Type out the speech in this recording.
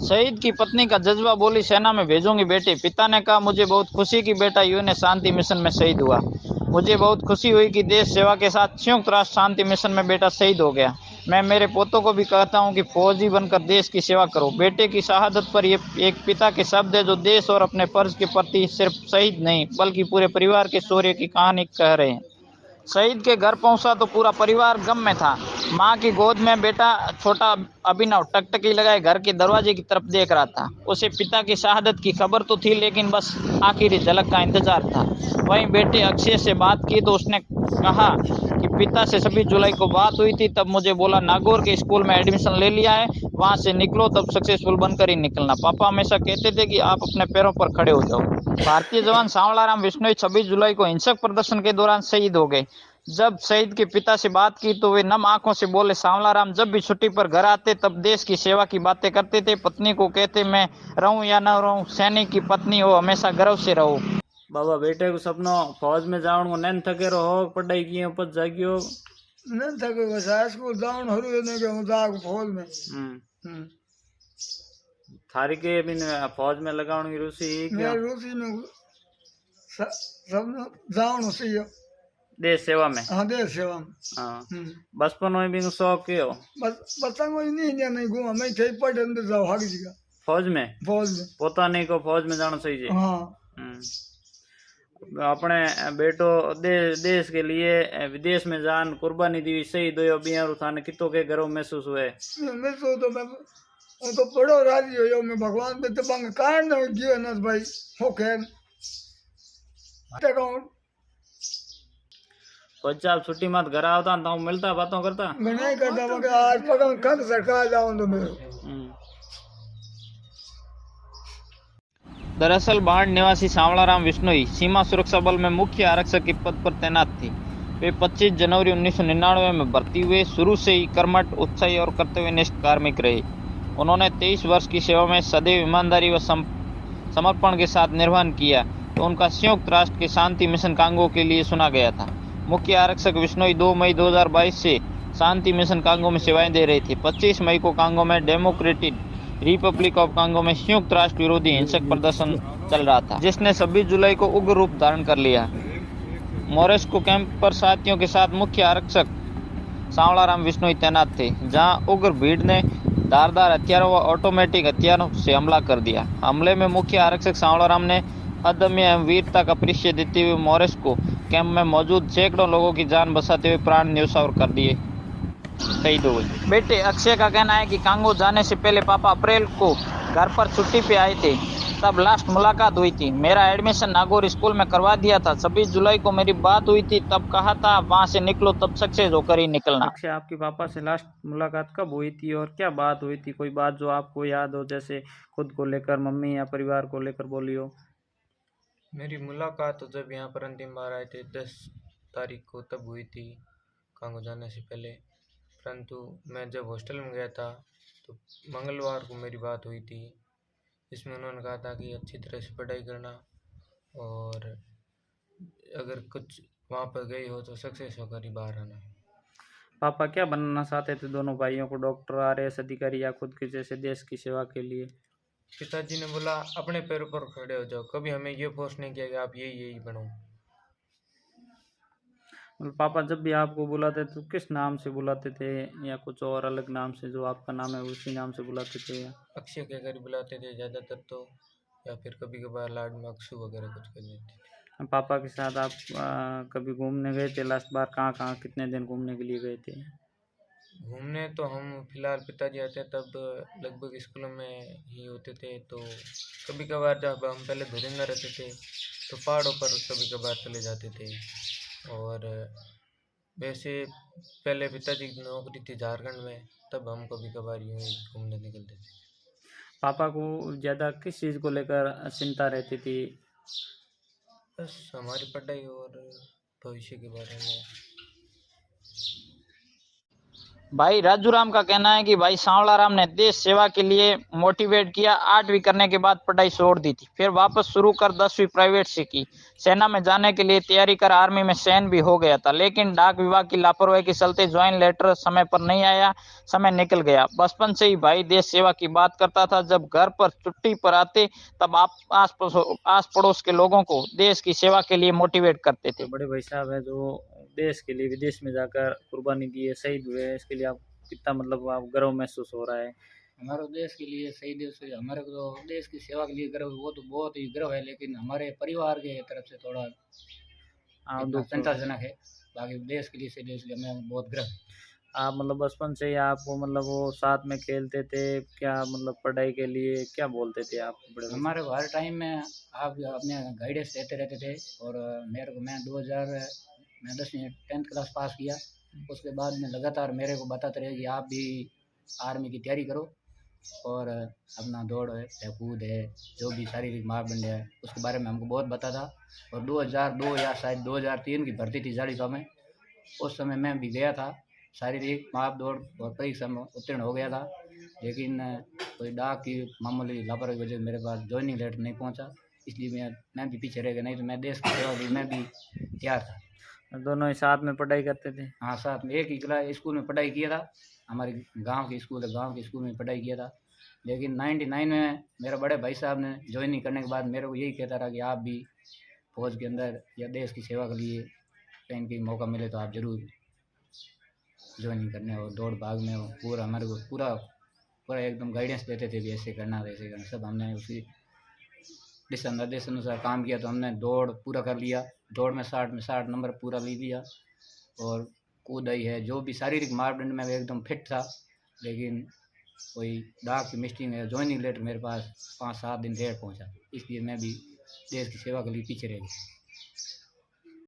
शहीद की पत्नी का जज्बा, बोली सेना में भेजूंगी बेटी। पिता ने कहा मुझे बहुत खुशी कि बेटा यूएन शांति मिशन में शहीद हुआ। मुझे बहुत खुशी हुई कि देश सेवा के साथ संयुक्त राष्ट्र शांति मिशन में बेटा शहीद हो गया। मैं मेरे पोतों को भी कहता हूं कि फौजी बनकर देश की सेवा करो। बेटे की शहादत पर ये एक पिता के शब्द है जो देश और अपने फर्ज के प्रति सिर्फ शहीद नहीं बल्कि पूरे परिवार के शौर्य की कहानी कह रहे हैं। शहीद के घर पहुंचा तो पूरा परिवार गम में था। मां की गोद में बेटा छोटा अभिनव टकटकी लगाए घर के दरवाजे की तरफ देख रहा था। उसे पिता की शहादत की खबर तो थी लेकिन बस आखिरी झलक का इंतजार था। वहीं बेटे अक्षय से बात की तो उसने कहा कि पिता से 26 जुलाई को बात हुई थी, तब मुझे बोला नागौर के स्कूल में एडमिशन ले लिया है, वहां से निकलो, तब सक्सेसफुल बनकर ही निकलना। पापा हमेशा कहते थे कि आप अपने पैरों पर खड़े हो जाओ। भारतीय जवान सांवलाराम विश्नोई 26 जुलाई को हिंसक प्रदर्शन के दौरान शहीद हो गए। जब शहीद के पिता से बात की तो वे नम आंखों से बोले, सांवलाराम जब भी छुट्टी पर घर आते तब देश की सेवा की बातें करते थे। पत्नी को कहते, मैं रहूं या न रहूं, सैनिक की पत्नी हो, हमेशा गर्व से रहो। बाबा बेटे को सपनो फौज में जावण को नैन थके रहो, पढ़ाई किए पद जागियो नैन थके को स्कूल जावण हरू ने के जाग फौज में थारी के बिन फौज में लगावण की रुचि क्या? मैं रुचि में सब जावण सही देश सेवा में। हाँ देश सेवा में। हाँ बचपन में भी शौक के हो? बस बच्चा को नहीं घूमा मैं थे पढ़ अंदर जाओ हक जी का फौज में पोता नहीं को फौज में जाना चाहिए। हाँ अपने बेटो देश के लिए विदेश में जान कुर्बानी दी, शहीद हो बिहार थाने कितो के घरों महसूस हुए? महसूस तो मैं तो बड़ो राजी हो मैं भगवान पे तो बंग कारण हो गयो ना भाई हो खैर बच्चा छुट्टी मत घर आवता तो मिलता बातों करता नहीं करता मगर आज पकड़ कब सरकार जाऊं तो मैं। दरअसल बाढ़ निवासी सांवलाराम विश्नोई सीमा सुरक्षा बल में मुख्य आरक्षक के पद पर तैनात थे। वे 25 जनवरी 1999 में भर्ती हुए। शुरू से ही कर्मठ, उत्साही और कर्तव्यनिष्ठ कार्मिक रहे। उन्होंने 23 वर्ष की सेवा में सदैव ईमानदारी व समर्पण के साथ निर्वहन किया तो उनका संयुक्त राष्ट्र के शांति मिशन कांगो के लिए चुना गया था। मुख्य आरक्षक विश्नोई 2 मई 2022 से शांति मिशन कांगो में सेवाएं दे रहे थे। 25 मई को कांगो में डेमोक्रेटिक रिपब्लिक ऑफ कांगो में संयुक्त राष्ट्र विरोधी हिंसक प्रदर्शन चल रहा था, जिसने 26 जुलाई को उग्र रूप धारण कर लिया। मोरेस्को कैंप पर साथियों के साथ मुख्य आरक्षक सांवलाराम विश्नोई तैनात थे, जहां उग्र भीड़ ने धारदार हथियारों व ऑटोमेटिक हथियारों से हमला कर दिया। हमले में मुख्य आरक्षक सांवलाराम ने अदम्य एवं वीरता का परिचय देते हुए मोरेस्को कैंप में मौजूद सैकड़ों लोगों की जान बचाते हुए प्राण न्यौछावर कर दिए, शहीद हो गए। बेटे अक्षय का कहना है कि कांगो जाने से पहले पापा अप्रैल को घर पर छुट्टी पे आए थे, तब लास्ट मुलाकात हुई थी। मेरा एडमिशन नागौर स्कूल में करवा दिया था। 26 जुलाई को मेरी बात हुई थी, तब कहा था वहां से निकलो, तब सक्सेस होकर ही निकलना। अक्षय आपके पापा से लास्ट मुलाकात कब हुई थी और क्या बात हुई थी? कोई बात जो आपको याद हो, जैसे खुद को लेकर, मम्मी या परिवार को लेकर बोली हो? मेरी मुलाकात तो जब यहाँ पर अंतिम बार आए थे 10 तारीख को तब हुई थी, कांगो जाने से पहले। परंतु मैं जब हॉस्टल में गया था तो मंगलवार को मेरी बात हुई थी। इसमें उन्होंने कहा था कि अच्छी तरह से पढ़ाई करना और अगर कुछ वहाँ पर गई हो तो सक्सेस होकर ही बाहर आना। पापा क्या बनना चाहते थे दोनों भाइयों को? डॉक्टर, आरएएस अधिकारी या खुद के जैसे देश की सेवा के लिए? पिताजी ने बोला अपने पैरों पर खड़े हो जाओ, कभी हमें ये फोर्स नहीं किया कि आप यही बनो। पापा जब भी आपको बुलाते तो किस नाम से बुलाते थे या कुछ और अलग नाम से, जो आपका नाम है उसी नाम से बुलाते थे? अक्षय कहकर बुलाते थे ज़्यादातर तो, या फिर कभी कभार लाड में अक्षु वगैरह कुछ कर देते थे। पापा के साथ आप कभी घूमने गए थे? लास्ट बार कहाँ कहाँ कितने दिन घूमने के लिए गए थे? घूमने तो हम फिलहाल पिताजी आते तब लगभग स्कूलों में ही होते थे, तो कभी कभार जब हम पहले धुरिंदा रहते थे तो पहाड़ों पर कभी कभार चले जाते थे। और वैसे पहले पिताजी की नौकरी थी झारखंड में, तब हम कभी कभार यूँ ही घूमने निकलते थे। पापा को ज़्यादा किस चीज़ को लेकर चिंता रहती थी? बस हमारी पढ़ाई और भविष्य के बारे में। भाई राजू राम का कहना है कि भाई सांवला राम ने देश सेवा के लिए मोटिवेट किया। 8वीं करने के बाद पढ़ाई छोड़ दी थी, फिर वापस शुरू कर 10वीं प्राइवेट से की। सेना में जाने के लिए तैयारी कर आर्मी में चयन भी हो गया था, लेकिन डाक विभाग की लापरवाही के चलते ज्वाइन लेटर समय पर नहीं आया। समय निकल गया। बचपन से ही भाई देश सेवा की बात करता था। जब घर पर छुट्टी पर आते तब आप आस पड़ोस के लोगों को देश की सेवा के लिए मोटिवेट करते थे। जो बड़े भाई साहब है जो देश के लिए विदेश में जाकर कुर्बानी दी है, शहीद हुए हैं, इसके लिए आप कितना मतलब आप गर्व महसूस हो रहा है? हमारे देश के लिए शहीद देश हमारे को तो देश की सेवा के लिए गर्व, वो तो बहुत ही गर्व है, लेकिन हमारे परिवार के तरफ से थोड़ा आप इतना दुख चिंताजनक है। बाकी देश के लिए शहीद देश के लिए हमें बहुत गर्व है। आप मतलब बचपन से ही आपको मतलब वो साथ में खेलते थे क्या, मतलब पढ़ाई के लिए क्या बोलते थे आप बड़े भाई? हमारे को हर टाइम में आप अपने गाइडेंस देते रहते थे। और मेरे को मैं 2000 मैं 10वीं 10th क्लास पास किया। उसके बाद में लगातार मेरे को बताते रहे कि आप भी आर्मी की तैयारी करो और अपना दौड़ है या कूद है, जो भी शारीरिक मापदंड है उसके बारे में हमको बहुत बताता। और 2002 या शायद 2003 की भर्ती थी जाड़ीका में, उस समय मैं भी गया था। शारीरिक माप दौड़ और परीक्षा में उत्तीर्ण हो गया था, लेकिन कोई डाक की मामूली लापरवाही की वजह से मेरे पास ज्वाइनिंग लेटर नहीं पहुंचा। इसलिए मैं भी पीछे रह गया, नहीं तो मैं देश की सेवा के लिए मैं भी तैयार था। दोनों ही साथ में पढ़ाई करते थे? हाँ, साथ में एक ही क्लास स्कूल में पढ़ाई किया था। हमारे गांव के स्कूल है, गांव के स्कूल में पढ़ाई किया था। लेकिन 99 में मेरा बड़े भाई साहब ने ज्वाइनिंग करने के बाद मेरे को यही कहता रहा कि आप भी फौज के अंदर या देश की सेवा के लिए कहीं कहीं मौका मिले तो आप ज़रूर ज्वाइनिंग करने और दौड़ भाग में हो। पूरा हमारे को पूरा पूरा एकदम गाइडेंस देते थे कि ऐसे करना वैसे करना। सब हमने उसी दिशा निर्देश अनुसार काम किया, तो हमने दौड़ पूरा कर लिया। दौड़ में 60 नंबर पूरा ले लिया। और कूदाई है, जो भी शारीरिक मापदंड में एकदम फिट था। लेकिन कोई डाक की मिस्टिंग है, ज्वाइनिंग लेटर मेरे पास 5-7 दिन लेट पहुंचा, इसलिए मैं भी देश की सेवा के लिए पीछे रह गया।